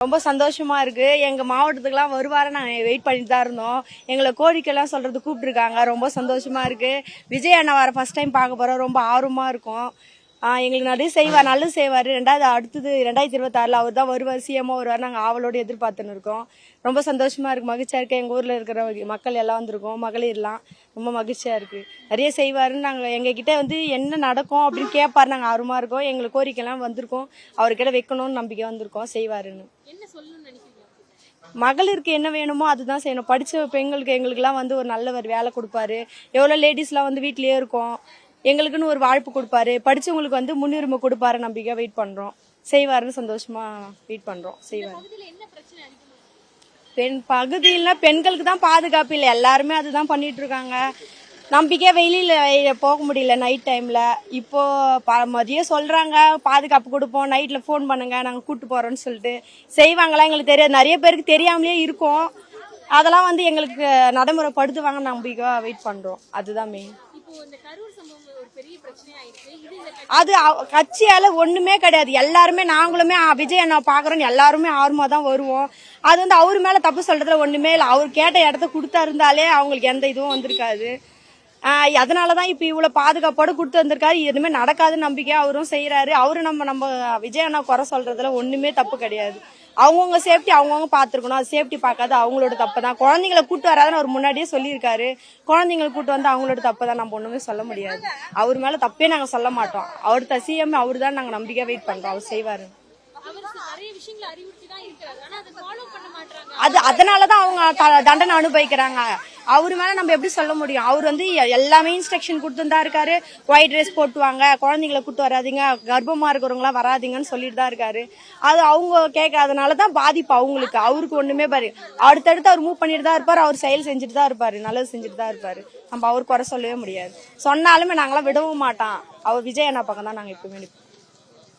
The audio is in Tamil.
ரொம்ப சந்தோஷமா இருக்கு. எங்க மாவட்டத்துக்குலாம் வருவாரு நாங்க வெயிட் பண்ணிட்டு தான் இருந்தோம். எங்களை கோரிக்கைலாம் சொல்றது கூப்பிட்டுருக்காங்க. ரொம்ப சந்தோஷமா இருக்கு. விஜய் அண்ணா வர ஃபர்ஸ்ட் டைம் பார்க்க போறோம். ரொம்ப ஆர்வமா இருக்கும். எங்களுக்கு நிறைய செய்வார், நல்லது செய்வார். அடுத்தது 2026 அவர் தான் வருவார், சிஎம்ஓ வருவார். நாங்கள் ஆவலோடு எதிர்பார்த்துன்னு இருக்கோம். ரொம்ப சந்தோஷமா இருக்கு, மகிழ்ச்சியா இருக்கு. எங்கள் ஊரில் இருக்கிற மக்கள் எல்லாம் வந்திருக்கோம், மகளிர்லாம் ரொம்ப மகிழ்ச்சியா இருக்கு. நிறைய செய்வாருன்னு நாங்கள் எங்ககிட்ட என்ன நடக்கும் அப்படின்னு கேட்பாரு. நாங்கள் ஆர்வமா இருக்கோம். எங்களுக்கு கோரிக்கைலாம் வந்திருக்கோம், அவர்கிட்ட வைக்கணும்னு நம்பிக்கை வந்திருக்கோம். செய்வாருன்னு. மகளிருக்கு என்ன வேணுமோ அதுதான் செய்யணும். படிச்ச பெண்களுக்கு எங்களுக்குலாம் ஒரு நல்லவர் வேலை கொடுப்பாரு. எவ்வளோ லேடிஸ்லாம் வீட்லயே இருக்கோம், எங்களுக்குன்னு ஒரு வாழ்ப்பு கொடுப்பாரு. படிச்சவங்களுக்கு முன்னுரிமை கொடுப்பாரு. நம்பிக்கை வெயிட் பண்றோம். செய்வாருன்னு சந்தோஷமா வெயிட் பண்றோம். செய்வாரு. பகுதியில பெண்களுக்கு தான் பாதுகாப்பு இல்லை, எல்லாருமே அதுதான் பண்ணிட்டு இருக்காங்க. நம்பிக்கையா வெயிலில் போக முடியல நைட் டைம்ல. இப்போ மதியம் சொல்றாங்க பாதுகாப்பு கொடுப்போம், நைட்ல போன் பண்ணுங்க நாங்க கூட்டு போறோம்னு சொல்லிட்டு. செய்வாங்களா எங்களுக்கு தெரியாது. நிறைய பேருக்கு தெரியாமலே இருக்கும். அதெல்லாம் எங்களுக்கு நடைமுறைப்படுத்துவாங்க, நம்பிக்கையா வெயிட் பண்றோம். அதுதான் மெயின். அது கட்சியால ஒண்ணுமே கிடையாது. எல்லாருமே நாங்களுமே விஜய் அண்ணா பாக்குறோம், எல்லாருமே ஆர்வமா தான் வருவோம். அது அவரு மேல தப்பு சொல்றதுல ஒண்ணுமே இல்லை. அவர் கேட்ட இடத்த கொடுத்தா இருந்தாலே அவங்களுக்கு எந்த இதுவும் வந்திருக்காது. அதனாலதான் இப்ப இவ்வளவு பாதுகாப்போட கொடுத்து வந்திருக்காரு. எதுவுமே நடக்காதுன்னு நம்பிக்கையா அவரும் செய்யறாரு. அவரு நம்ம விஜய் அண்ணா குறை சொல்றதுல ஒண்ணுமே தப்பு கிடையாது. அவங்கவுங்க சேஃப்டி அவங்கவுங்க பாத்துருக்கணும். அது சேஃப்டி பார்க்காது அவங்களோட தப்பு தான். குழந்தைங்களை கூட்டு வராதுன்னு அவர் முன்னாடியே சொல்லியிருக்காரு. குழந்தைங்களை கூட்டு வந்து அவங்களோட தப்பு தான், நம்ம ஒண்ணுமே சொல்ல முடியாது. அவர் மேல தப்பே நாங்க சொல்ல மாட்டோம். அவர் சிஎம் அவர் தான், நாங்க நம்பிக்கையா வெயிட் பண்றோம். அவர் செய்வாரு. அதனாலதான் அவங்க தண்டனை அனுபவிக்கிறாங்க. அவரு மேல நம்ம எப்படி சொல்ல முடியும்? அவர் எல்லாமே இன்ஸ்ட்ரக்ஷன் கொடுத்துதான் இருக்காரு. ஒயிட் ட்ரெஸ் போட்டுவாங்க, குழந்தைங்களை கூட்டு வராதிங்க, கர்ப்பமா இருக்கிறவங்களா வராதிங்கன்னு சொல்லிட்டு தான் இருக்காரு. அது அவங்க கேட்காதனாலதான் பாதிப்பு அவங்களுக்கு. அவருக்கு ஒண்ணுமே பாரு, அடுத்தடுத்து அவர் மூவ் பண்ணிட்டு தான் இருப்பாரு. அவர் செயல் செஞ்சுட்டு தான் இருப்பாரு, நல்லது செஞ்சுட்டு தான் இருப்பாரு. நம்ம அவர் குறை சொல்லவே முடியாது. சொன்னாலுமே நாங்களாம் விடவும் மாட்டோம். அவர் விஜய் அண்ணா பக்கம் தான் நாங்க எப்பவுமே நிற்போம்.